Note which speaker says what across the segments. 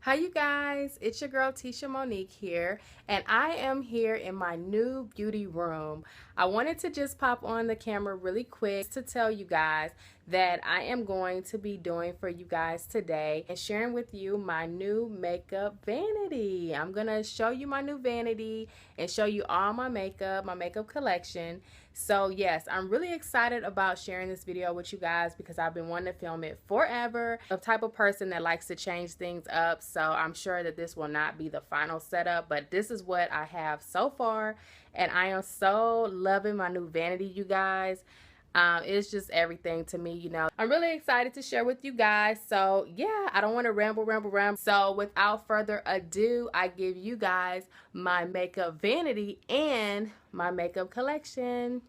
Speaker 1: Hi you guys, it's your girl Teshiamonique here, and I am here in my new beauty room. I wanted to just pop on the camera really quick to tell you guys that I am going to be doing for you guys today and sharing with you my new makeup vanity. I'm going to show you my new vanity and show you all my makeup collection. So yes, I'm really excited about sharing this video with you guys because I've been wanting to film it forever. I'm the type of person that likes to change things up, so I'm sure that this will not be the final setup, but this is what I have so far, and I am so loving my new vanity, you guys. It's just everything to me, you know. I'm really excited to share with you guys. So yeah, I don't want to ramble. So without further ado, I give you guys my makeup vanity and my makeup collection.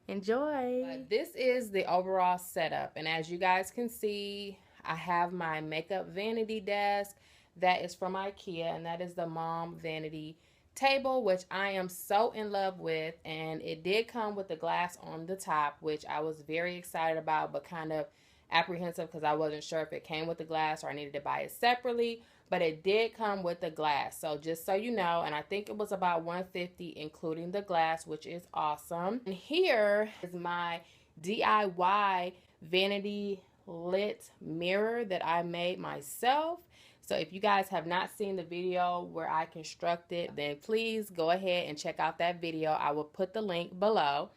Speaker 1: Enjoy. This is the overall setup, and as you guys can see, I have my makeup vanity desk that is from IKEA, and that is the Malm Vanity Table, which I am so in love with, and it did come with the glass on the top, which I was very excited about but kind of apprehensive because I wasn't sure if it came with the glass or I needed to buy it separately, but it did come with the glass. So just so you know, and I think it was about $150 including the glass, which is awesome. And here is my DIY vanity lit mirror that I made myself. So if you guys have not seen the video where I constructed, then please go ahead and check out that video. I will put the link below.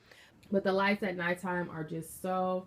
Speaker 1: But the lights at nighttime are just so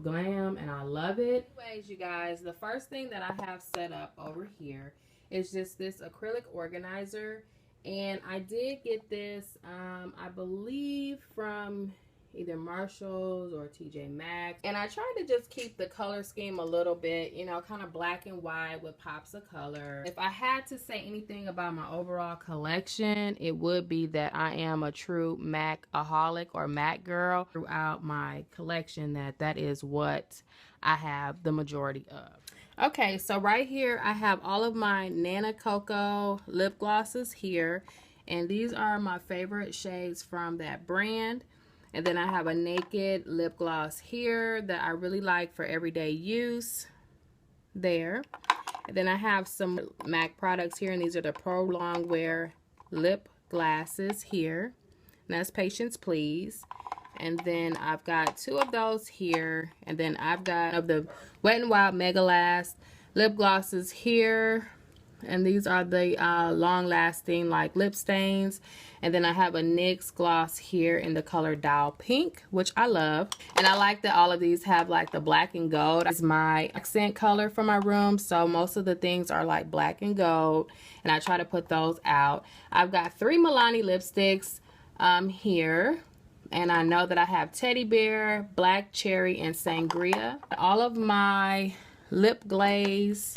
Speaker 1: glam, and I love it. Anyways, you guys, the first thing that I have set up over here is just this acrylic organizer, and I did get this I believe from either Marshall's or TJ Maxx, and I tried to just keep the color scheme a little bit, you know, kind of black and white with pops of color. If I had to say anything about my overall collection, it would be that I am a true MAC-aholic or MAC girl. Throughout my collection, that is what I have the majority of. Okay, so right here I have all of my Nana Coco lip glosses here, and these are my favorite shades from that brand. And then I have a naked lip gloss here that I really like for everyday use there. And then I have some MAC products here, and these are the Pro Long Wear lip glasses here. And that's Patience Please. And then I've got two of those here. And then I've got of the Wet n Wild Mega Last lip glosses here. And these are the long-lasting like lip stains. And then I have a NYX gloss here in the color Dial Pink, which I love. And I like that all of these have like the black and gold. It's my accent color for my room, so most of the things are like black and gold, and I try to put those out. I've got 3 Milani lipsticks here. And I know that I have Teddy Bear, Black Cherry, and Sangria. All of my lip glaze,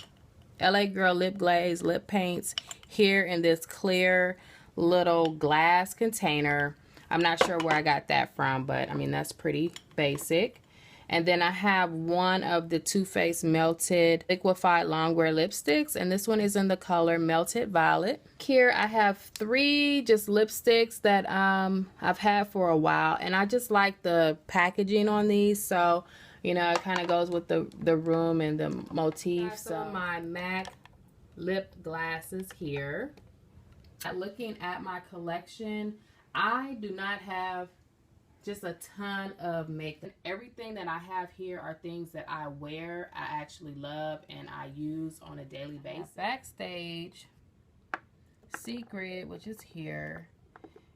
Speaker 1: LA Girl lip glaze, lip paints here in this clear little glass container. I'm not sure where I got that from, but I mean, that's pretty basic. And then I have one of the Too Faced Melted Liquefied Longwear lipsticks, and this one is in the color Melted Violet. Here I have 3 just lipsticks that I've had for a while, and I just like the packaging on these, so you know, it kind of goes with the room and the motif. So my MAC lip glasses here. Looking at my collection, I do not have just a ton of makeup. Everything that I have here are things that I wear, I actually love, and I use on a daily basis. Backstage Secret, which is here.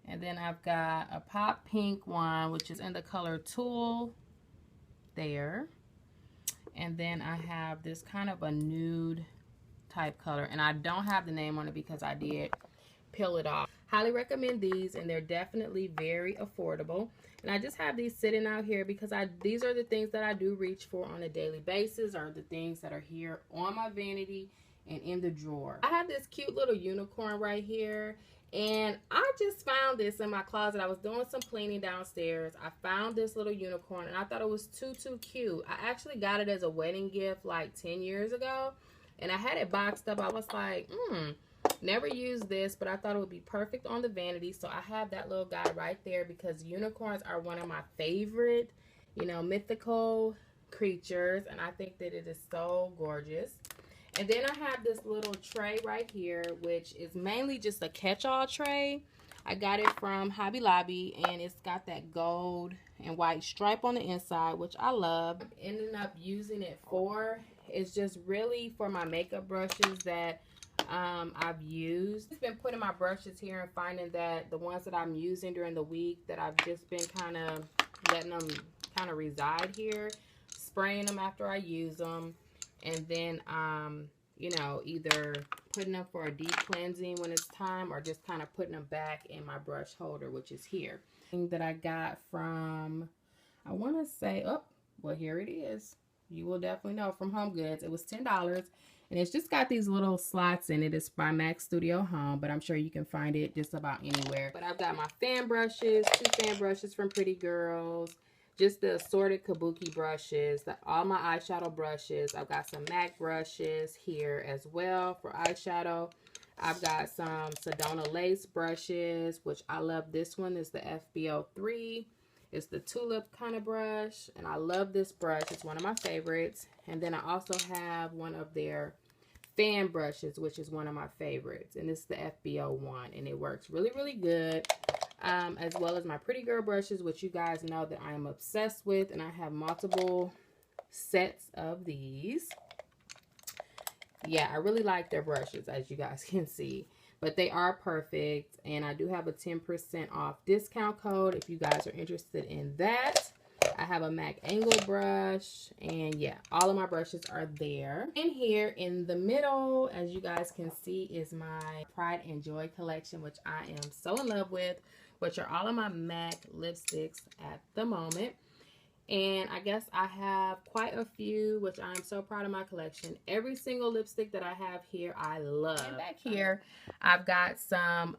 Speaker 1: And then I've got a pop pink one, which is in the color Tulle there. And then I have this kind of a nude type color, and I don't have the name on it because I did peel it off. Highly recommend these, and they're definitely very affordable. And I just have these sitting out here because these are the things that I do reach for on a daily basis, or the things that are here on my vanity and in the drawer. I have this cute little unicorn right here, and I just found this in my closet. I was doing some cleaning downstairs. I found this little unicorn, and I thought it was too cute. I actually got it as a wedding gift like 10 years ago, and I had it boxed up. I was like, never used this, but I thought it would be perfect on the vanity. So I have that little guy right there because unicorns are one of my favorite, you know, mythical creatures, and I think that it is so gorgeous. And then I have this little tray right here, which is mainly just a catch-all tray. I got it from Hobby Lobby, and it's got that gold and white stripe on the inside, which I love. Ended up using it for, it's just really for my makeup brushes that I've used. I've been putting my brushes here and finding that the ones that I'm using during the week that I've just been kind of letting them kind of reside here, spraying them after I use them, and then you know, either putting them for a deep cleansing when it's time, or just kind of putting them back in my brush holder, which is here. That I got from, I want to say, oh, well, here it is. You will definitely know, from Home Goods. It was $10, and it's just got these little slots in it. It's by Mac Studio Home, but I'm sure you can find it just about anywhere. But I've got my fan brushes, 2 fan brushes from Pretty Girls, just the assorted kabuki brushes, all my eyeshadow brushes. I've got some MAC brushes here as well for eyeshadow. I've got some Sedona lace brushes, which I love. This one is the FBO3. It's the tulip kind of brush, and I love this brush. It's one of my favorites. And then I also have one of their fan brushes, which is one of my favorites, and it's the FBO1, and it works really, really good. As well as my Pretty Girl brushes, which you guys know that I am obsessed with, and I have multiple sets of these. Yeah, I really like their brushes, as you guys can see, but they are perfect, and I do have a 10% off discount code if you guys are interested in that. I have a MAC angle brush, and yeah, all of my brushes are there. And here in the middle, as you guys can see, is my Pride and Joy collection, which I am so in love with, which are all of my MAC lipsticks at the moment. And I guess I have quite a few, which I'm so proud of my collection. Every single lipstick that I have here, I love. And back here, I've got some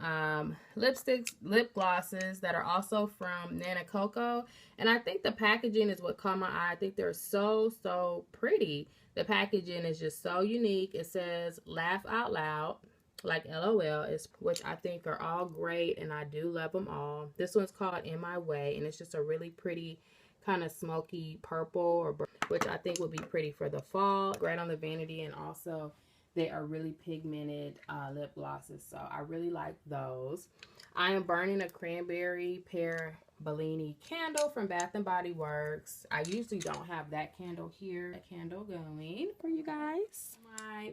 Speaker 1: lipsticks, lip glosses that are also from Nana Coco. And I think the packaging is what caught my eye. I think they're so, so pretty. The packaging is just so unique. It says, laugh out loud, like LOL, which I think are all great, and I do love them all. This one's called In My Way, and it's just a really pretty kind of smoky purple, or which I think would be pretty for the fall. Great on the vanity, and also they are really pigmented lip glosses, so I really like those. I am burning a cranberry pear Bellini candle from Bath and Body Works. I usually don't have that candle here. That candle going for you guys.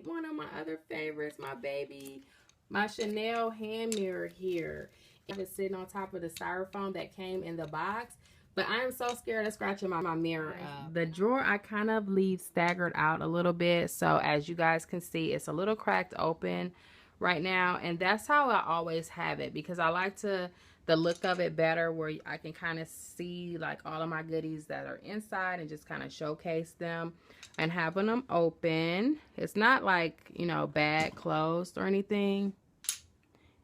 Speaker 1: One of my other favorites, my Chanel hand mirror here. It's sitting on top of the styrofoam that came in the box. But I am so scared of scratching my mirror up. The drawer I kind of leave staggered out a little bit. So as you guys can see, it's a little cracked open right now. And that's how I always have it, because I like the look of it better, where I can kind of see like all of my goodies that are inside and just kind of showcase them. And having them open, it's not like, you know, bad closed or anything.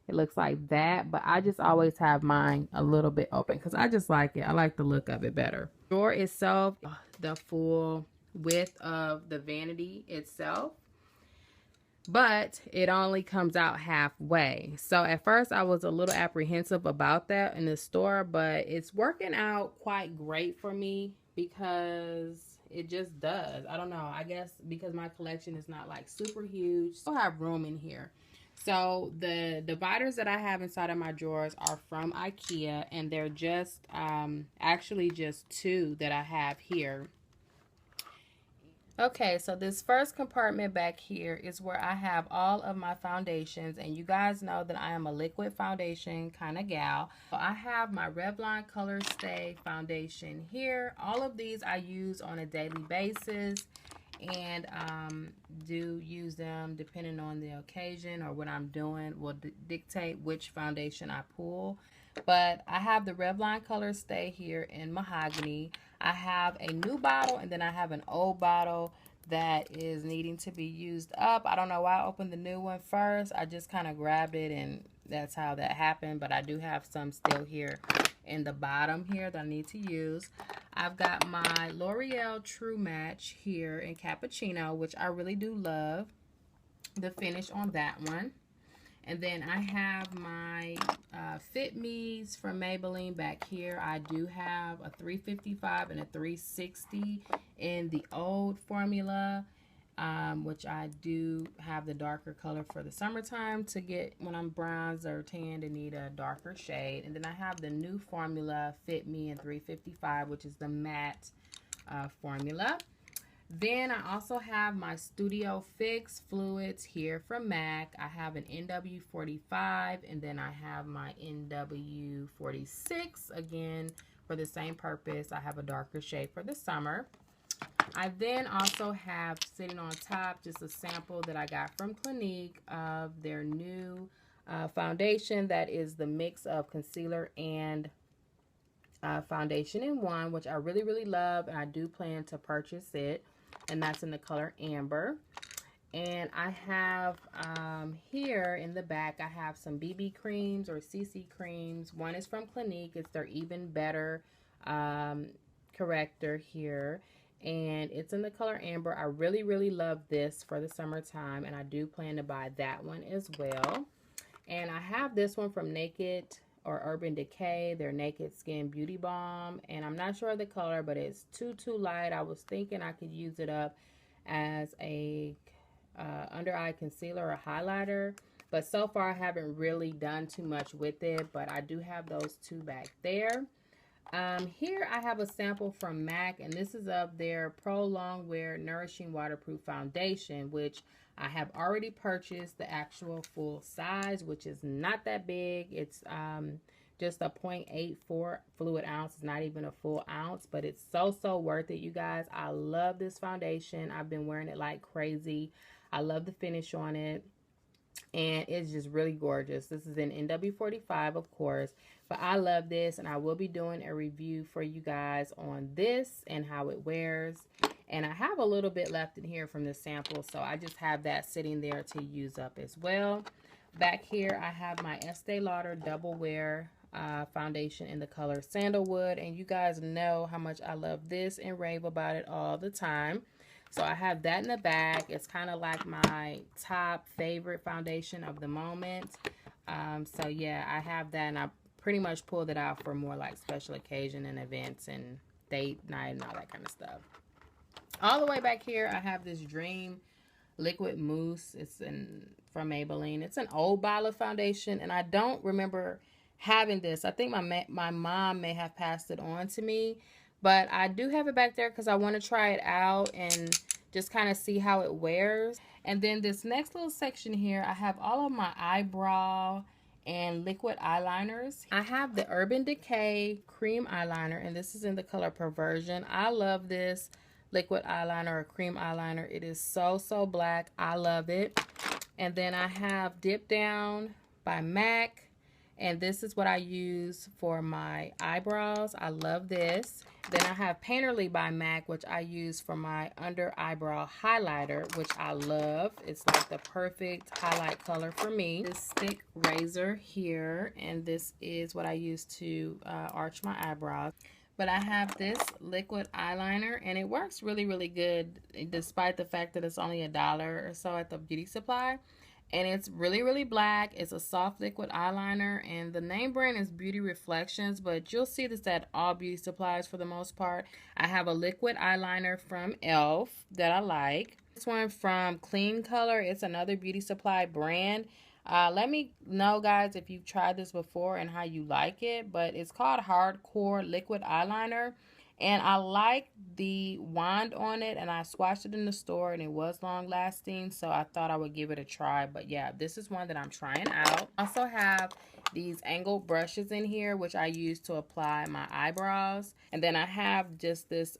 Speaker 1: It looks like that, but I just always have mine a little bit open because I just like it. I like the look of it better. The drawer itself, the full width of the vanity itself, but it only comes out halfway. So at first I was a little apprehensive about that in the store, but it's working out quite great for me because it just does. I don't know. I guess because my collection is not like super huge, still have room in here. So the dividers that I have inside of my drawers are from IKEA, and they're just actually just 2 that I have here. Okay, so this first compartment back here is where I have all of my foundations, and you guys know that I am a liquid foundation kind of gal. So I have my Revlon Color Stay foundation here. All of these I use on a daily basis, and do use them depending on the occasion, or what I'm doing will dictate which foundation I pull. But I have the Revlon Color Stay here in mahogany. I have a new bottle, and then I have an old bottle that is needing to be used up. I don't know why I opened the new one first. I just kind of grabbed it, and that's how that happened. But I do have some still here in the bottom here that I need to use. I've got my L'Oreal True Match here in Cappuccino, which I really do love the finish on that one. And then I have my Fit Me's from Maybelline back here. I do have a 355 and a 360 in the old formula. which I do have the darker color for the summertime to get when I'm bronzed or tanned and need a darker shade. And then I have the new formula Fit Me in 355, which is the matte formula. Then I also have my Studio Fix fluids here from MAC. I have an NW45, and then I have my NW46 again for the same purpose. I have a darker shade for the summer. I then also have sitting on top just a sample that I got from Clinique of their new foundation that is the mix of concealer and foundation in one, which I really, really love, and I do plan to purchase it, and that's in the color Amber. And I have here in the back, I have some BB creams or CC creams. One is from Clinique. It's their Even Better corrector here, and it's in the color Amber. I really, really love this for the summertime, and I do plan to buy that one as well. And I have this one from Naked or Urban Decay, their Naked Skin Beauty Balm, and I'm not sure of the color, but it's too light. I was thinking I could use it up as a under eye concealer or highlighter, but so far I haven't really done too much with it, but I do have those two back there. Here I have a sample from MAC, and this is of their Pro Longwear Nourishing Waterproof Foundation, which I have already purchased the actual full size, which is not that big. It's just a 0.84 fluid ounce. It's not even a full ounce, but it's so worth it, you guys. I love this foundation. I've been wearing it like crazy. I love the finish on it, and it's just really gorgeous. This is in NW45, of course, but I love this, and I will be doing a review for you guys on this and how it wears. And I have a little bit left in here from this sample, so I just have that sitting there to use up as well. Back here, I have my Estee Lauder Double Wear foundation in the color Sandalwood, and you guys know how much I love this and rave about it all the time. So I have that in the back. It's kind of like my top favorite foundation of the moment. So yeah, I have that, and I pretty much pulled it out for more like special occasion and events and date night and all that kind of stuff. All the way back here, I have this Dream Liquid Mousse. It's from Maybelline. It's an old bottle of foundation, and I don't remember having this. I think my mom may have passed it on to me, but I do have it back there because I want to try it out and just kind of see how it wears. And then this next little section here, I have all of my eyebrow and liquid eyeliners. I have the Urban Decay cream eyeliner, and this is in the color Perversion. I love this liquid eyeliner or cream eyeliner. It is so black. I love it. And then I have Dip Down by MAC, and this is what I use for my eyebrows. I love this. Then I have Painterly by MAC, which I use for my under eyebrow highlighter, which I love. It's like the perfect highlight color for me. This thick razor here, and this is what I use to arch my eyebrows. But I have this liquid eyeliner, and it works really good, despite the fact that it's only $1 or so at the beauty supply. And it's really black. It's a soft liquid eyeliner, and the name brand is Beauty Reflections, but you'll see this at all beauty supplies for the most part. I have a liquid eyeliner from e.l.f. that I like. This one from Clean Color. It's another beauty supply brand. Let me know, guys, if you've tried this before and how you like it, but it's called Hardcore Liquid Eyeliner, and I like the wand on it, and I swatched it in the store, and it was long lasting, so I thought I would give it a try. But yeah, this is one that I'm trying out. I also have these angled brushes in here, which I use to apply my eyebrows. And then I have just this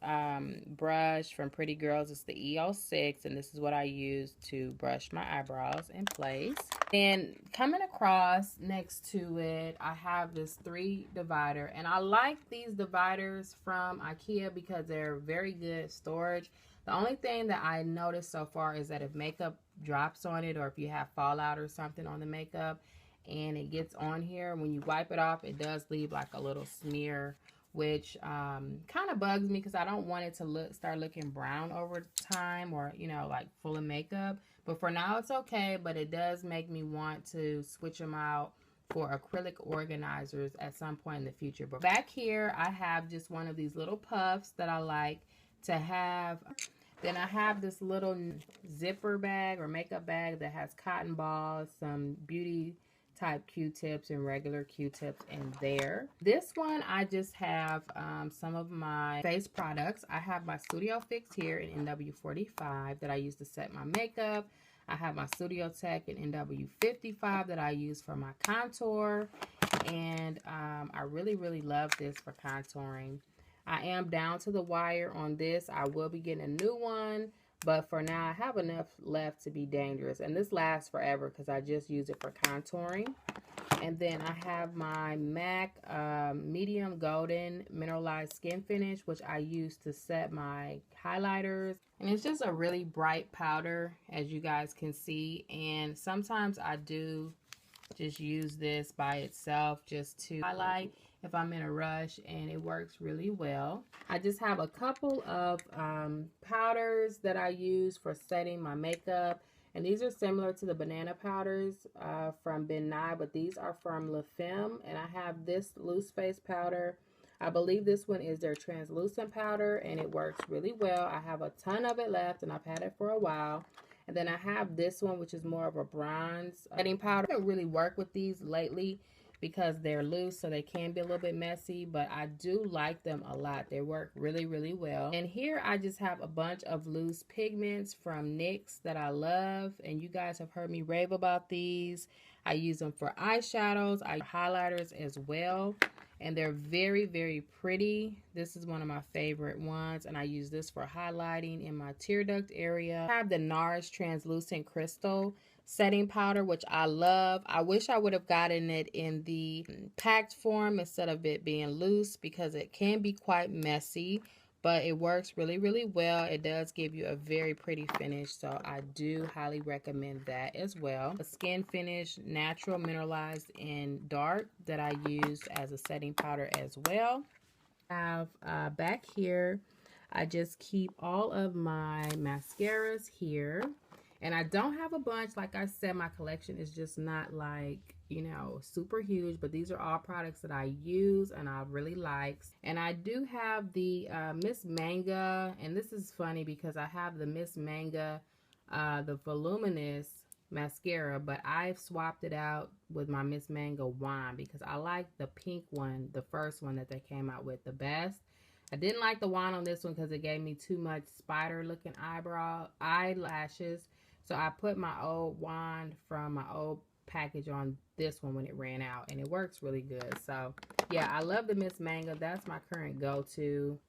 Speaker 1: brush from Pretty Girls. It's the EO6, and this is what I use to brush my eyebrows in place. And coming across next to it, I have this 3 divider, and I like these dividers from IKEA because they're very good storage. The only thing that I noticed so far is that if makeup drops on it, or if you have fallout or something on the makeup and it gets on here, when you wipe it off, it does leave like a little smear, which kind of bugs me because I don't want it to start looking brown over time, or, you know, like full of makeup. But for now, it's okay, but it does make me want to switch them out for acrylic organizers at some point in the future. But back here, I have just one of these little puffs that I like to have. Then I have this little zipper bag or makeup bag that has cotton balls, some beauty type Q-tips and regular Q-tips in there. This one, I just have some of my face products. I have my Studio Fix here in NW45 that I use to set my makeup. I have my Studio Tech in NW55 that I use for my contour. And I really love this for contouring. I am down to the wire on this. I will be getting a new one, but for now I have enough left to be dangerous. And this lasts forever because I just use it for contouring. And then I have my MAC medium golden mineralized skin finish, which I use to set my highlighters. And it's just a really bright powder, as you guys can see. And sometimes I do just use this by itself just to highlight if I'm in a rush, and it works really well. I just have a couple of powders that I use for setting my makeup, and these are similar to the banana powders from Ben Nye, but these are from La Femme. And I have this loose face powder. I believe this one is their translucent powder, and it works really well. I have a ton of it left, and I've had it for a while. And then I have this one, which is more of a bronze setting powder. I don't really work with these lately because they're loose, so they can be a little bit messy, but I do like them a lot. They work really well. And here I just have a bunch of loose pigments from NYX that I love, and you guys have heard me rave about these. I use them for eyeshadows, highlighters as well, and they're very pretty. This is one of my favorite ones, and I use this for highlighting in my tear duct area. I have the NARS Translucent Crystal setting powder, which I love. I wish I would have gotten it in the packed form instead of it being loose, because it can be quite messy, but it works really well. It does give you a very pretty finish, so I do highly recommend that as well. A skin finish, natural mineralized in dark, that I used as a setting powder as well. I have back here, I just keep all of my mascaras here. And I don't have a bunch. Like I said, my collection is just not like, you know, super huge. But these are all products that I use and I really like. And I do have the Miss Manga. And this is funny because I have the Miss Manga, the voluminous mascara. But I've swapped it out with my Miss Manga wine because I like the pink one, the first one that they came out with, the best. I didn't like the wine on this one because it gave me too much spider looking eyelashes. So I put my old wand from my old package on this one when it ran out, and it works really good. So yeah, I love the Miss Manga. That's my current go-to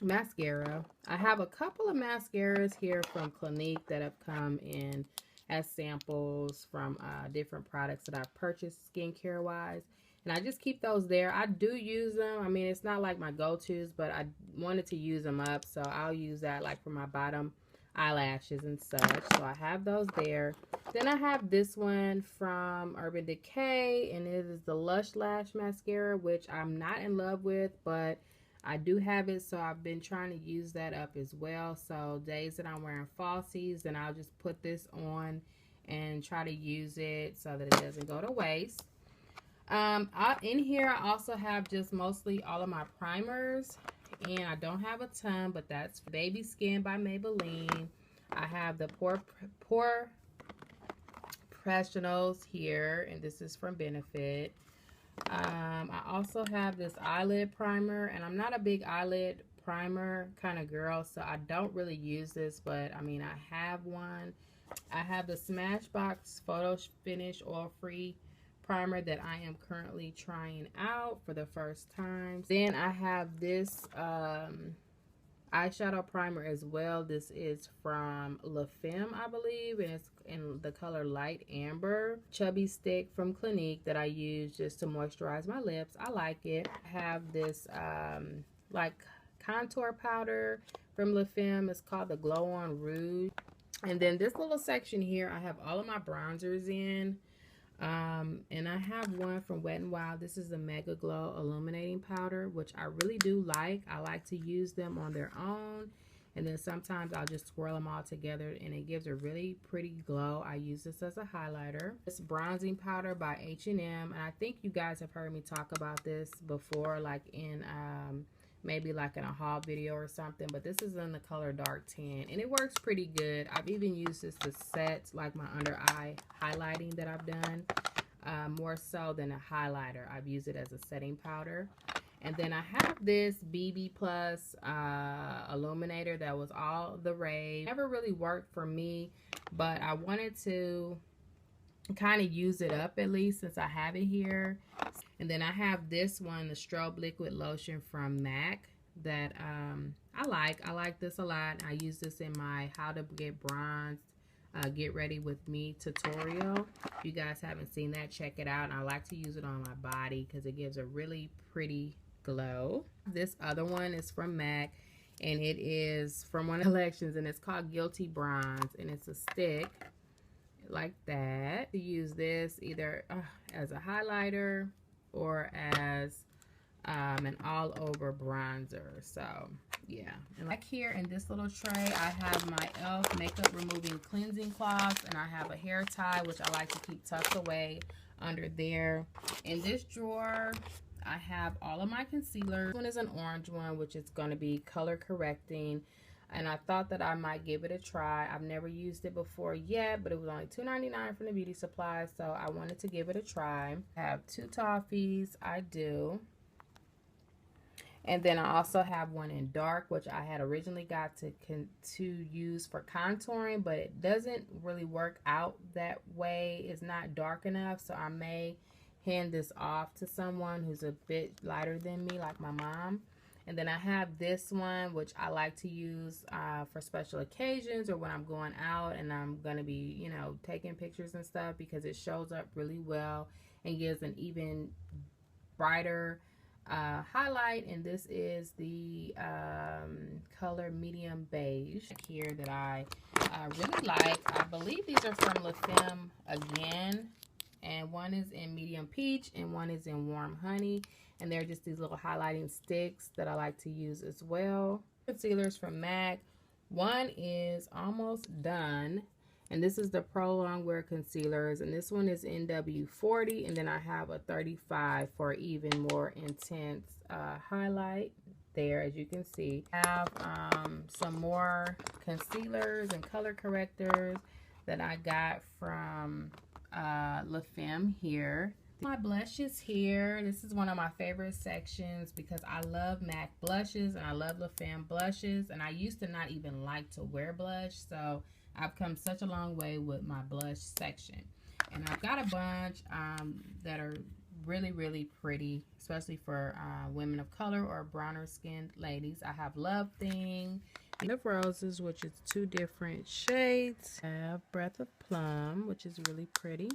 Speaker 1: mascara. I have a couple of mascaras here from Clinique that have come in as samples from different products that I've purchased skincare wise, and I just keep those there. I do use them. I mean, it's not like my go-tos, but I wanted to use them up, so I'll use that like for my bottom eyelashes and such. So I have those there. Then I have this one from Urban Decay, and it is the Lush Lash Mascara, which I'm not in love with, but I do have it, so I've been trying to use that up as well. So days that I'm wearing falsies, then I'll just put this on and try to use it so that it doesn't go to waste. In here I also have just mostly all of my primers, and I don't have a ton, but that's Baby Skin by Maybelline. I have the Pore Professionals here, and this is from Benefit. I also have this eyelid primer, and I'm not a big eyelid primer kind of girl, so I don't really use this, but I mean, I have one. I have the Smashbox Photo Finish Oil Free primer that I am currently trying out for the first time. Then I have this eyeshadow primer as well. This is from La Femme, I believe, and it's in the color Light Amber. Chubby Stick from Clinique that I use just to moisturize my lips. I like it. I have this like contour powder from La Femme. It's called the Glow On Rouge. And then this little section here, I have all of my bronzers in. And I have one from Wet n Wild. This is the Mega Glow Illuminating Powder, which I really do like. I like to use them on their own, and then sometimes I'll just swirl them all together, and it gives a really pretty glow. I use this as a highlighter. This bronzing powder by H&M, and I think you guys have heard me talk about this before, like in maybe like in a haul video or something, but this is in the color dark tan, and it works pretty good. I've even used this to set like my under eye highlighting that I've done, more so than a highlighter. I've used it as a setting powder. And then I have this BB Plus illuminator that was all the rage. Never really worked for me, but I wanted to kind of use it up at least since I have it here. And then I have this one, the strobe liquid lotion from MAC, that I like this a lot. I use this in my how to get bronzed get ready with me tutorial. If you guys haven't seen that, check it out. And I like to use it on my body because it gives a really pretty glow. This other one is from MAC, and it is from one of the collections, and it's called Guilty Bronze, and it's a stick like that. You use this either as a highlighter or as an all-over bronzer. So yeah, and like here in this little tray, I have my e.l.f. makeup removing cleansing cloths, and I have a hair tie, which I like to keep tucked away under there. In this drawer, I have all of my concealers. This one is an orange one, which is going to be color correcting, and I thought that I might give it a try. I've never used it before yet, but it was only $2.99 from the beauty supply, so I wanted to give it a try. I have 2 toffees. I do. And then I also have one in dark, which I had originally got to use for contouring, but it doesn't really work out that way. It's not dark enough, so I may hand this off to someone who's a bit lighter than me, like my mom. And then I have this one, which I like to use for special occasions or when I'm going out and I'm going to be, you know, taking pictures and stuff, because it shows up really well and gives an even brighter highlight. And this is the color medium beige here that I really like. I believe these are from La Femme again, and one is in medium peach and one is in warm honey, and they're just these little highlighting sticks that I like to use as well. Concealers from MAC. One is almost done, and this is the Pro Longwear concealers, and this one is NW40, and then I have a 35 for even more intense highlight there, as you can see. I have some more concealers and color correctors that I got from La Femme here. My blushes here. This is one of my favorite sections because I love MAC blushes and I love La Femme blushes, and I used to not even like to wear blush, so I've come such a long way with my blush section. And I've got a bunch that are really, really pretty, especially for women of color or browner skinned ladies. I have Love Thing of Roses, which is 2 different shades. I have Breath of Plum, which is really pretty.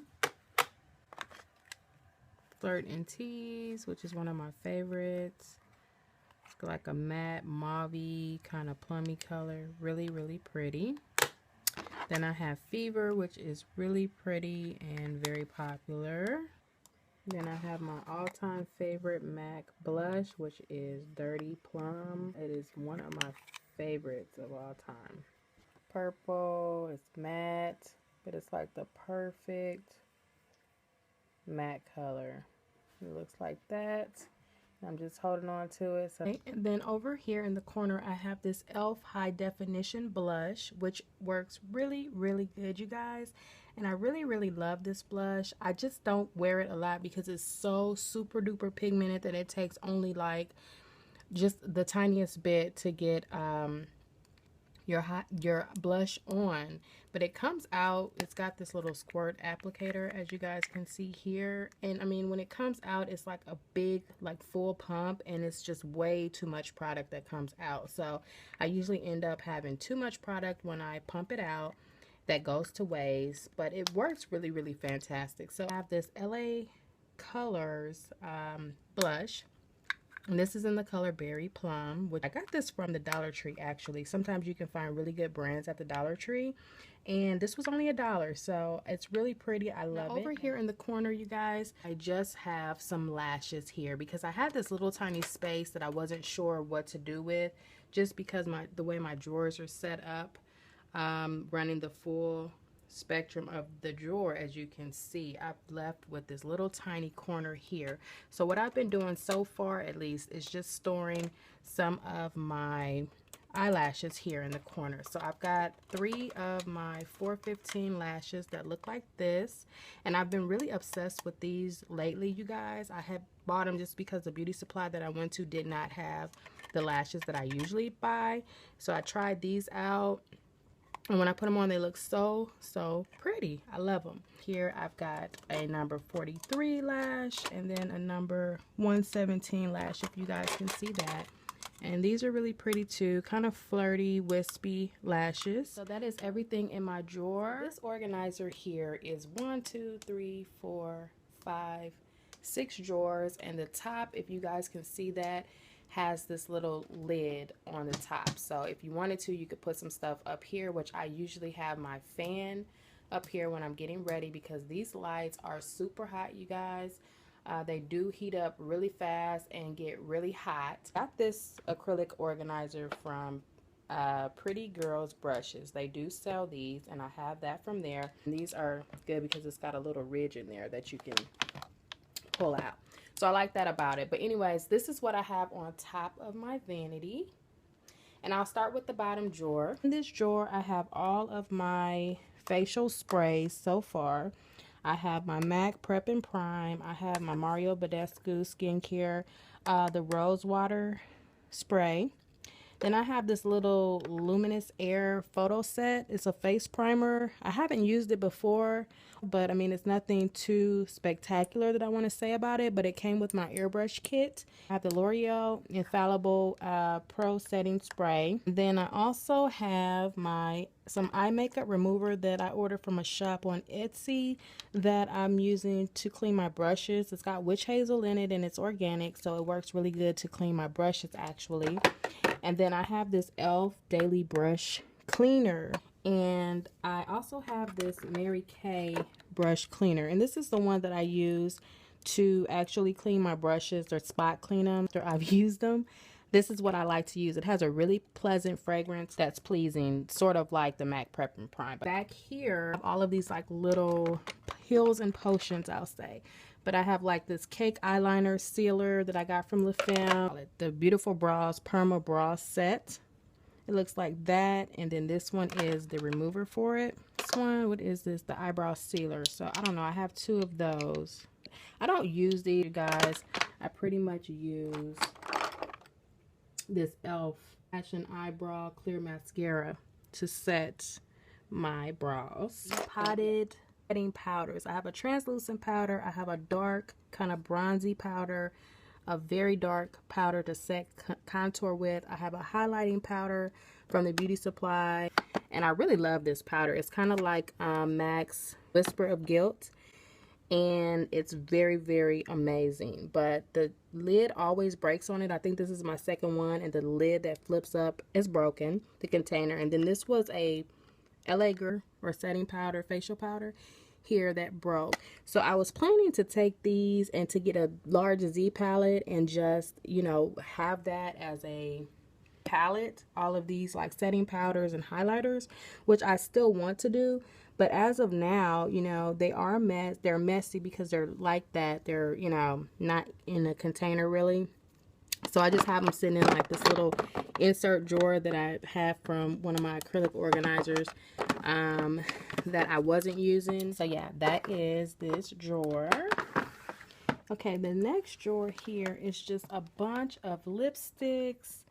Speaker 1: Flirt and Tease, which is one of my favorites. It's like a matte mauve kind of plummy color. Really, really pretty. Then I have Fever, which is really pretty and very popular. Then I have my all-time favorite MAC blush, which is Dirty Plum. It is one of my favorites of all time. Purple, it's matte, but it's like the perfect matte color. It looks like that. I'm just holding on to it. So. And then over here in the corner, I have this e.l.f. High Definition Blush, which works really, really good, you guys. And I really, really love this blush. I just don't wear it a lot because it's so super duper pigmented that it takes only like just the tiniest bit to get your blush on. But it comes out, it's got this little squirt applicator, as you guys can see here. And I mean, when it comes out, it's like a big, like full pump, and it's just way too much product that comes out. So I usually end up having too much product when I pump it out. That goes to waste, but it works really, really fantastic. So I have this LA Colors blush, and this is in the color Berry Plum, which I got this from the Dollar Tree actually. Sometimes you can find really good brands at the Dollar Tree, and this was only $1, so it's really pretty. I love it. Over here in the corner, you guys, I just have some lashes here because I had this little tiny space that I wasn't sure what to do with, just because the way my drawers are set up. Running the full spectrum of the drawer, as you can see, I've left with this little tiny corner here. So what I've been doing so far, at least, is just storing some of my eyelashes here in the corner. So I've got 3 of my 415 lashes that look like this, and I've been really obsessed with these lately, you guys. I had bought them just because the beauty supply that I went to did not have the lashes that I usually buy. So I tried these out, and when I put them on, they look so pretty. I love them. Here I've got a number 43 lash and then a number 117 lash, if you guys can see that. And these are really pretty too, kind of flirty, wispy lashes. So that is everything in my drawer. This organizer here is 1, 2, 3, 4, 5, 6 drawers, and the top, if you guys can see that, has this little lid on the top. So if you wanted to, you could put some stuff up here, which I usually have my fan up here when I'm getting ready, because these lights are super hot, you guys. They do heat up really fast and get really hot. Got this acrylic organizer from Pretty Girls Brushes. They do sell these, and I have that from there. And these are good because it's got a little ridge in there that you can pull out. So I like that about it. But anyways, this is what I have on top of my vanity. And I'll start with the bottom drawer. In this drawer, I have all of my facial sprays so far. I have my MAC Prep and Prime. I have my Mario Badescu Skincare, the Rose Water Spray. Then I have this little Luminous Air photo set. It's a face primer. I haven't used it before, but I mean, it's nothing too spectacular that I want to say about it, but it came with my airbrush kit. I have the L'Oreal Infallible Pro Setting Spray. Then I also have some eye makeup remover that I ordered from a shop on Etsy that I'm using to clean my brushes. It's got witch hazel in it and it's organic, so it works really good to clean my brushes actually. And then I have this e.l.f. Daily Brush Cleaner. And I also have this Mary Kay brush cleaner. And this is the one that I use to actually clean my brushes or spot clean them after I've used them. This is what I like to use. It has a really pleasant fragrance that's pleasing, sort of like the MAC Prep and Prime. Back here, all of these like little pills and potions, I'll say. But I have like this cake eyeliner sealer that I got from La Femme. The Beautiful Brows Perma Bra Set. It looks like that. And then this one is the remover for it. This one, what is this? The eyebrow sealer. So I don't know. I have 2 of those. I don't use these, you guys. I pretty much use this e.l.f. Fashion Eyebrow Clear Mascara to set my brows. Potted setting powders. I have a translucent powder. I have a dark kind of bronzy powder, a very dark powder to set contour with. I have a highlighting powder from the beauty supply, and I really love this powder. It's kind of like MAC's Whisper of Guilt, and it's very amazing. But the lid always breaks on it. I think this is my second one, and the lid that flips up is broken, the container. And then this was a LA Girl or setting powder, facial powder here that broke. So I was planning to take these and to get a large Z palette and just, you know, have that as a palette, all of these like setting powders and highlighters, which I still want to do. But as of now, you know, they're messy because they're like that. They're, you know, not in a container really. So I just have them sitting in like this little insert drawer that I have from one of my acrylic organizers that I wasn't using. So yeah, that is this drawer. Okay, the next drawer here is just a bunch of lipsticks,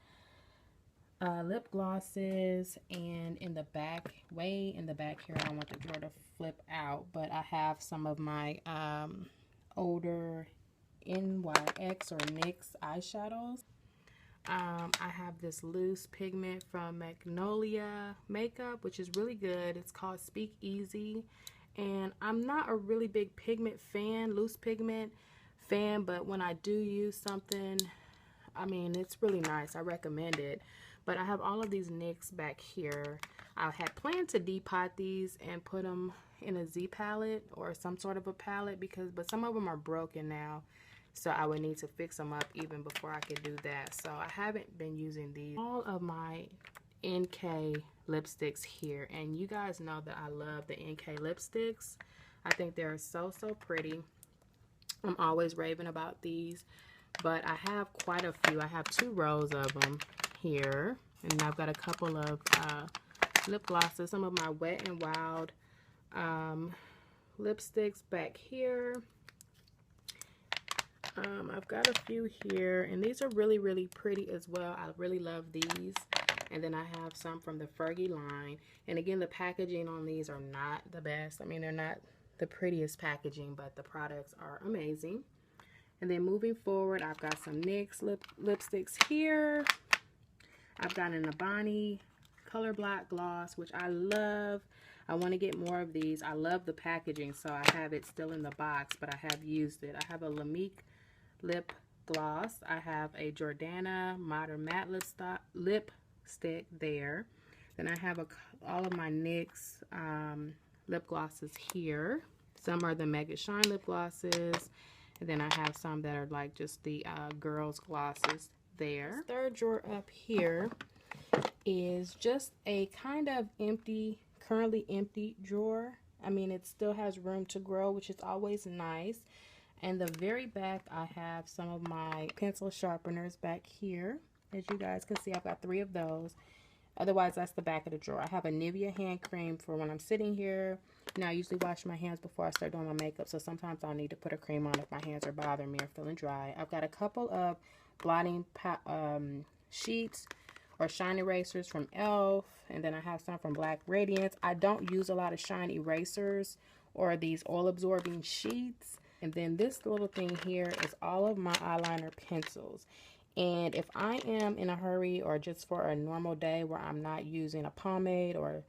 Speaker 1: lip glosses, and in the back, way in the back here, I don't want the drawer to flip out, but I have some of my older NYX or NYX eyeshadows. I have this loose pigment from Magnolia Makeup, which is really good. It's called Speak Easy, and I'm not a really big pigment fan, loose pigment fan, but when I do use something, I mean, it's really nice. I recommend it. But I have all of these NYX back here. I had planned to depot these and put them in a Z palette or some sort of a palette, but some of them are broken now. So I would need to fix them up even before I could do that. So I haven't been using these. All of my NK lipsticks here. And you guys know that I love the NK lipsticks. I think they're so pretty. I'm always raving about these, but I have quite a few. I have 2 rows of them here, and I've got a couple of lip glosses, some of my Wet n Wild lipsticks back here. I've got a few here, and these are really pretty as well. I really love these. And then I have some from the Fergie line. And again, the packaging on these are not the best. I mean, they're not the prettiest packaging, but the products are amazing. And then moving forward, I've got some NYX lipsticks here. I've got an Ebony Color Block Gloss, which I love. I want to get more of these. I love the packaging, so I have it still in the box, but I have used it. I have a Lamique lip gloss. I have a Jordana Modern Matte lipstick there. Then I have all of my NYX lip glosses here. Some are the Mega Shine lip glosses, and then I have some that are like just the girls glosses there. This third drawer up here is just a kind of empty, currently empty drawer. I mean, it still has room to grow, which is always nice. And the very back, I have some of my pencil sharpeners back here. As you guys can see, I've got 3 of those. Otherwise, that's the back of the drawer. I have a Nivea hand cream for when I'm sitting here. You know, I usually wash my hands before I start doing my makeup, so sometimes I'll need to put a cream on if my hands are bothering me or feeling dry. I've got a couple of blotting sheets or shine erasers from e.l.f. And then I have some from Black Radiance. I don't use a lot of shine erasers or these oil-absorbing sheets. And then this little thing here is all of my eyeliner pencils. And if I am in a hurry or just for a normal day where I'm not using a pomade or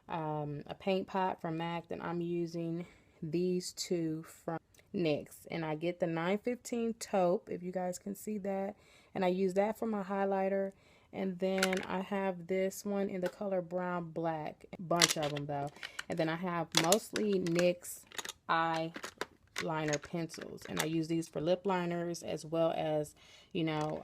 Speaker 1: a paint pot from MAC, then I'm using these 2 from NYX. And I get the 915 taupe, if you guys can see that. And I use that for my highlighter. And then I have this one in the color brown black. A bunch of them though. And then I have mostly NYX eyeliner pencils, and I use these for lip liners as well as, you know,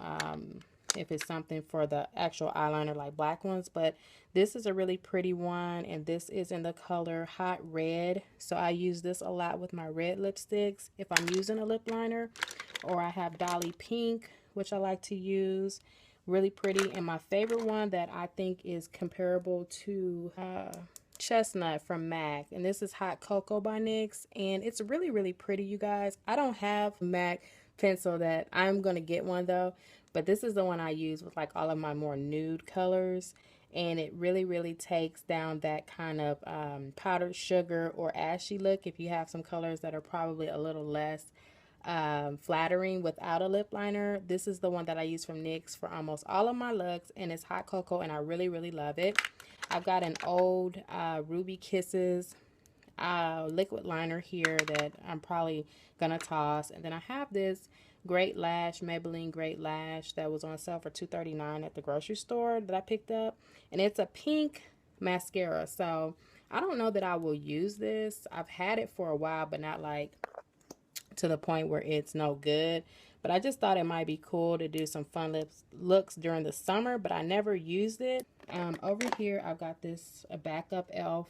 Speaker 1: if it's something for the actual eyeliner like black ones. But this is a really pretty one, and this is in the color Hot Red, so I use this a lot with my red lipsticks if I'm using a lip liner. Or I have Dolly Pink, which I like to use. Really pretty. And my favorite one that I think is comparable to Chestnut from MAC, and this is Hot Cocoa by NYX, and it's really pretty, you guys. I don't have MAC pencil that I'm gonna get one though, but this is the one I use with like all of my more nude colors, and it really takes down that kind of powdered sugar or ashy look if you have some colors that are probably a little less flattering without a lip liner. This is the one that I use from NYX for almost all of my looks, and it's Hot Cocoa, and I really love it. I've got an old Ruby Kisses liquid liner here that I'm probably gonna toss. And then I have this Great Lash, Maybelline Great Lash, that was on sale for $2.39 at the grocery store that I picked up. And it's a pink mascara, so I don't know that I will use this. I've had it for a while, but not like to the point where it's no good. But I just thought it might be cool to do some fun looks during the summer, but I never used it. Over here, I've got this backup e.l.f.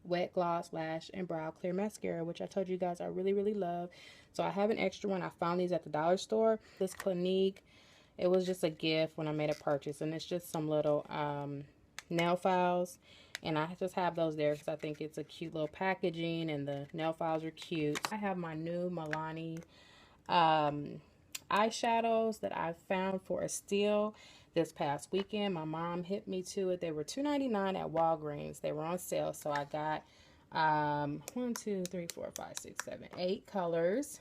Speaker 1: Wet Gloss Lash and Brow Clear Mascara, which I told you guys I really love. So I have an extra one. I found these at the dollar store. This Clinique, it was just a gift when I made a purchase, and it's just some little nail files. And I just have those there because I think it's a cute little packaging, and the nail files are cute. I have my new Milani eyeshadows that I found for a steal this past weekend. My mom hit me to it. They were $2.99 at Walgreens. They were on sale, so I got 8 colors,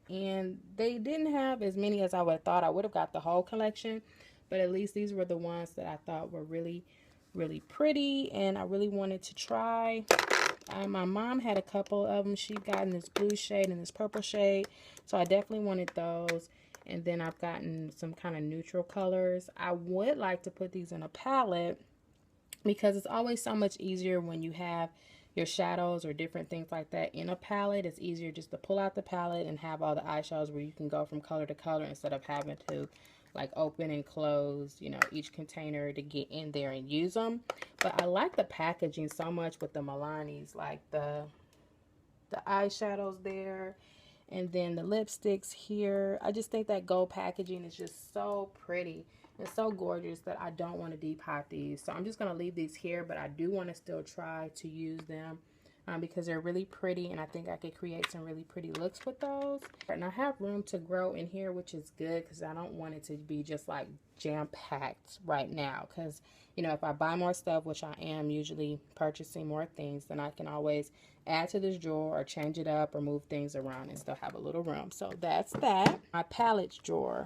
Speaker 1: and they didn't have as many as I would have thought. I would have got the whole collection, but at least these were the ones that I thought were really pretty, and I really wanted to try. My mom had a couple of them. She'd gotten this blue shade and this purple shade, so I definitely wanted those. And then I've gotten some kind of neutral colors. I would like to put these in a palette because it's always so much easier when you have your shadows or different things like that in a palette. It's easier just to pull out the palette and have all the eyeshadows where you can go from color to color instead of having to like open and close, you know, each container to get in there and use them. But I like the packaging so much with the Milani's, like the eyeshadows there, and then the lipsticks here. I just think that gold packaging is just so pretty. It's so gorgeous that I don't want to depot these. So I'm just going to leave these here, but I do want to still try to use them because they're really pretty, and I think I could create some really pretty looks with those. And I have room to grow in here, which is good because I don't want it to be just like jam-packed right now. Because, you know, if I buy more stuff, which I am usually purchasing more things, then I can always add to this drawer or change it up or move things around and still have a little room. So that's that. My palettes drawer.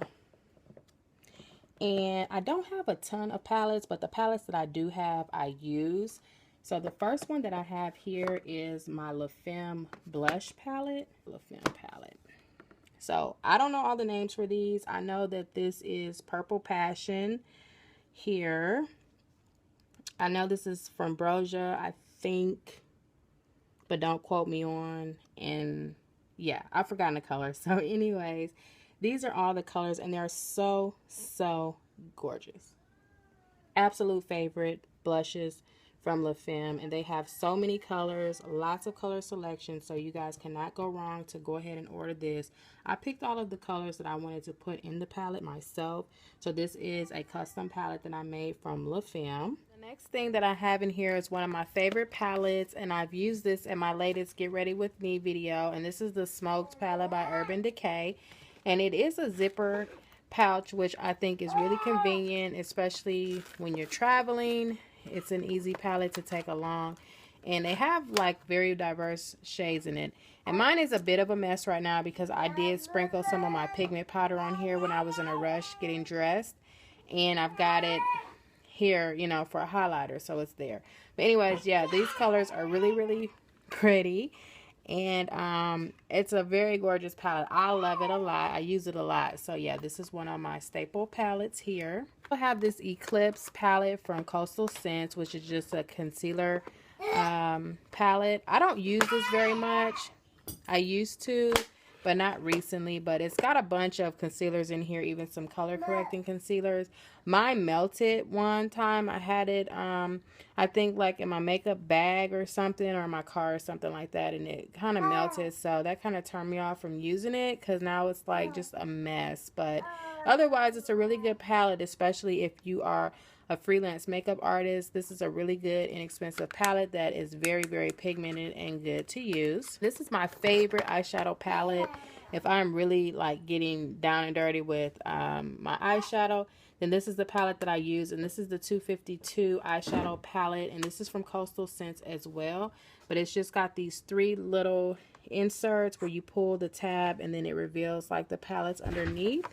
Speaker 1: And I don't have a ton of palettes, but the palettes that I do have, I use. So the first one that I have here is my La Femme blush palette. La Femme palette. So I don't know all the names for these. I know that this is Purple Passion here. I know this is from Broja, I think, but don't quote me on. And yeah, I've forgotten the color. So anyways, these are all the colors, and they're so, so gorgeous. Absolute favorite blushes from La Femme, and they have so many colors, lots of color selection, so you guys cannot go wrong to go ahead and order this. I picked all of the colors that I wanted to put in the palette myself, so this is a custom palette that I made from La Femme. The next thing that I have in here is one of my favorite palettes, and I've used this in my latest Get Ready With Me video, and this is the Smoked palette by Urban Decay. And it is a zipper pouch, which I think is really convenient, especially when you're traveling. It's an easy palette to take along. And they have like very diverse shades in it. And mine is a bit of a mess right now because I did sprinkle some of my pigment powder on here when I was in a rush getting dressed. And I've got it here, you know, for a highlighter, so it's there. But anyways, yeah, these colors are really, really pretty. And it's a very gorgeous palette. I love it a lot. I use it a lot. So yeah, this is one of my staple palettes here. I have this Eclipse palette from Coastal Scents, which is just a concealer palette. I don't use this very much. I used to, but not recently. But it's got a bunch of concealers in here, even some color correcting concealers. Mine melted one time. I had it I think like in my makeup bag or something, or in my car or something like that, and it kind of melted, so that kind of turned me off from using it because now it's like just a mess. But otherwise, it's a really good palette, especially if you are a freelance makeup artist. This is a really good, inexpensive palette that is very, very pigmented and good to use. This is my favorite eyeshadow palette. If I'm really like getting down and dirty with my eyeshadow, then this is the palette that I use, and this is the 252 eyeshadow palette, and this is from Coastal Scents as well. But it's just got these 3 little inserts where you pull the tab and then it reveals like the palettes underneath.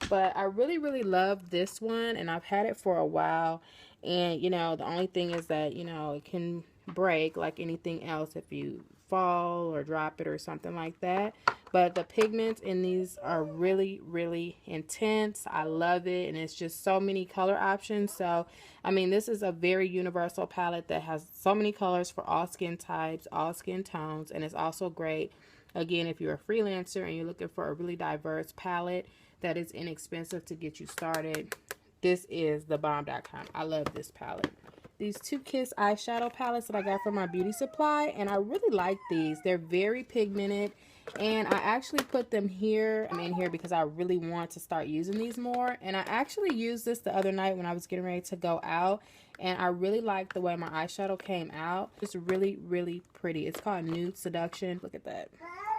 Speaker 1: But I really, really love this one, and I've had it for a while. And, you know, the only thing is that, you know, it can break like anything else if you fall or drop it or something like that. But the pigments in these are really, really intense. I love it, and it's just so many color options. So, I mean, this is a very universal palette that has so many colors for all skin types, all skin tones, and it's also great, again, if you're a freelancer and you're looking for a really diverse palette that is inexpensive to get you started. This is the bomb.com. I love this palette. These 2 Kiss eyeshadow palettes that I got from my beauty supply, and I really like these. They're very pigmented, and I actually put them here. I'm in here because I really want to start using these more. And I actually used this the other night when I was getting ready to go out, and I really like the way my eyeshadow came out. It's really, really pretty. It's called Nude Seduction. Look at that.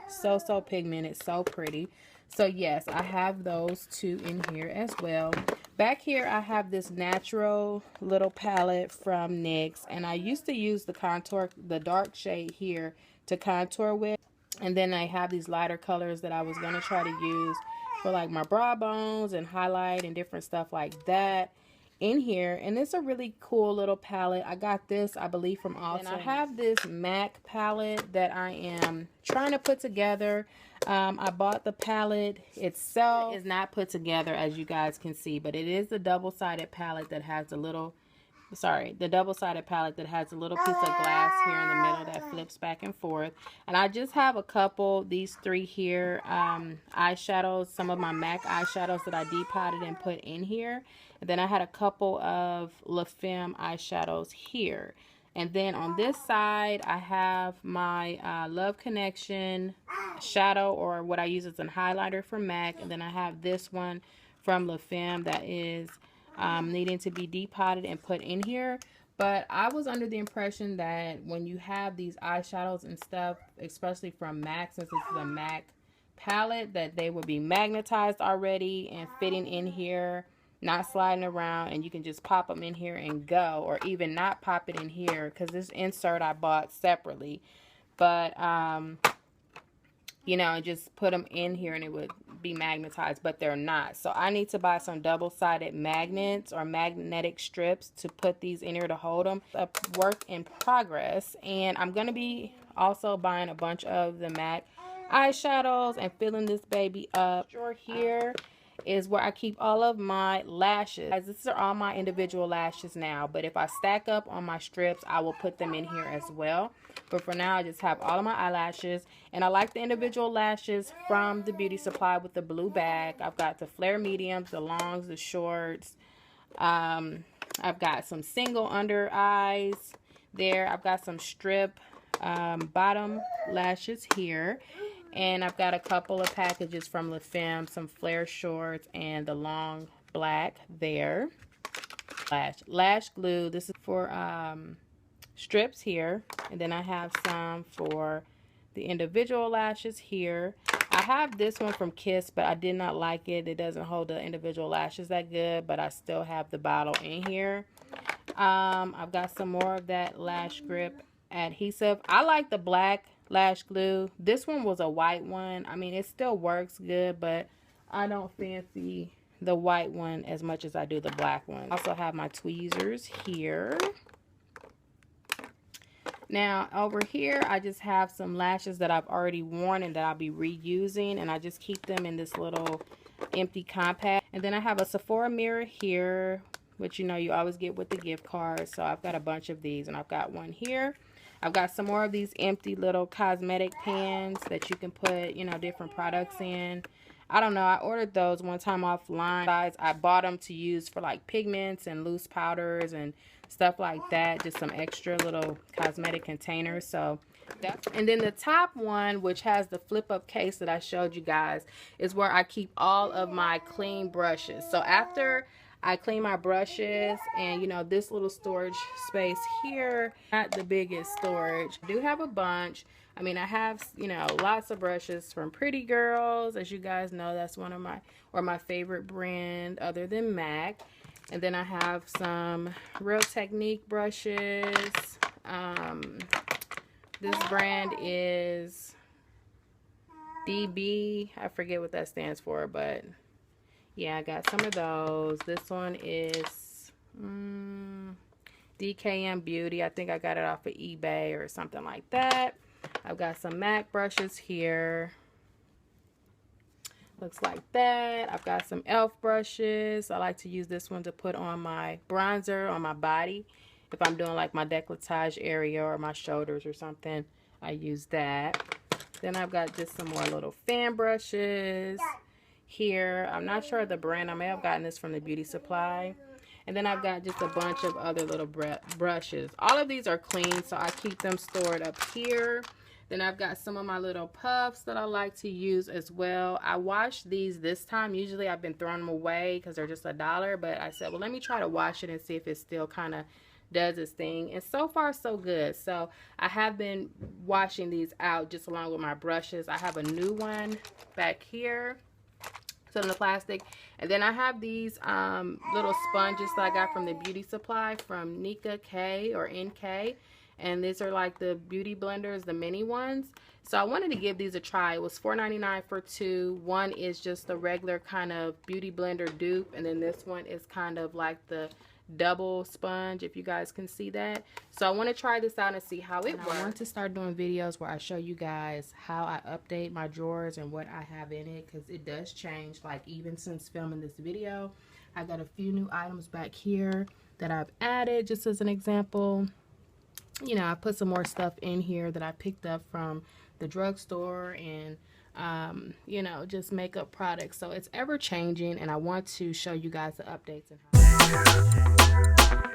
Speaker 1: So, so pigmented, so pretty. So yes, I have those 2 in here as well. Back here, I have this natural little palette from NYX, and I used to use the contour, the dark shade here to contour with. And then I have these lighter colors that I was going to try to use for like my brow bones and highlight and different stuff like that in here. And it's a really cool little palette. I got this, I believe, from Ulta. And I have this MAC palette that I am trying to put together. I bought the palette itself. It's not put together, as you guys can see, but it is the double-sided palette that has the little sorry, the double-sided palette that has a little piece of glass here in the middle that flips back and forth. And I just have a couple, these three here, eyeshadows, some of my MAC eyeshadows that I depotted and put in here. And then I had a couple of La Femme eyeshadows here. And then on this side, I have my Love Connection shadow, or what I use as a highlighter from MAC. And then I have this one from La Femme that is needing to be depotted and put in here. But I was under the impression that when you have these eyeshadows and stuff, especially from MAC, since this is a MAC palette, that they would be magnetized already and fitting in here, not sliding around, and you can just pop them in here and go, or even not pop it in here, because this insert I bought separately. But you know, just put them in here and it would be magnetized, but they're not. So I need to buy some double-sided magnets or magnetic strips to put these in here to hold them. A work in progress. And I'm going to be also buying a bunch of the MAC eyeshadows and filling this baby up. Drawer here is where I keep all of my lashes. These are all my individual lashes now, but if I stack up on my strips, I will put them in here as well. But for now, I just have all of my eyelashes, and I like the individual lashes from the beauty supply with the blue bag. I've got the flare mediums, the longs, the shorts. I've got some single under eyes there. I've got some strip bottom lashes here. And I've got a couple of packages from La Femme, some flare shorts, and the long black there. Lash glue. This is for strips here. And then I have some for the individual lashes here. I have this one from Kiss, but I did not like it. It doesn't hold the individual lashes that good, but I still have the bottle in here. I've got some more of that lash grip adhesive. I like the black lash glue. This one was a white one. I mean, it still works good, but I don't fancy the white one as much as I do the black one. I also have my tweezers here. Now over here, I just have some lashes that I've already worn and that I'll be reusing, and I just keep them in this little empty compact. And then I have a Sephora mirror here, which you know you always get with the gift card. So I've got a bunch of these, and I've got one here. I've got some more of these empty little cosmetic pans that you can put, you know, different products in. I don't know. I ordered those one time offline. I bought them to use for like pigments and loose powders and stuff like that. Just some extra little cosmetic containers. So that's, and then the top one, which has the flip up case that I showed you guys, is where I keep all of my clean brushes. So after I clean my brushes, and you know, this little storage space here, not the biggest storage. I do have a bunch. I mean, I have, you know, lots of brushes from Pretty Girls. As you guys know, that's one of my favorite brand other than MAC. And then I have some Real Technique brushes. This brand is DB. I forget what that stands for, but yeah, I got some of those. This one is DKM Beauty. I think I got it off of eBay or something like that. I've got some MAC brushes here. Looks like that. I've got some e.l.f. brushes. I like to use this one to put on my bronzer on my body. If I'm doing like my décolletage area or my shoulders or something, I use that. Then I've got just some more little fan brushes here. I'm not sure of the brand. I may have gotten this from the beauty supply. And then I've got just a bunch of other little brushes. All of these are clean, so I keep them stored up here. Then I've got some of my little puffs that I like to use as well. I washed these this time. Usually I've been throwing them away because they're just $1, but I said, well, let me try to wash it and see if it still kind of does its thing. And so far, so good. So I have been washing these out just along with my brushes. I have a new one back here. So in the plastic. And then I have these little sponges that I got from the beauty supply from Nika K or NK. And these are like the beauty blenders, the mini ones. So I wanted to give these a try. It was $4.99 for two. One is just the regular kind of beauty blender dupe. And then this one is kind of like the double sponge, if you guys can see that. So I want to try this out and see how it works. I want to start doing videos where I show you guys how I update my drawers and what I have in it, because it does change, like even since filming this video. I got a few new items back here that I've added just as an example. You know, I put some more stuff in here that I picked up from the drugstore and you know, just makeup products. So it's ever changing, and I want to show you guys the updates and how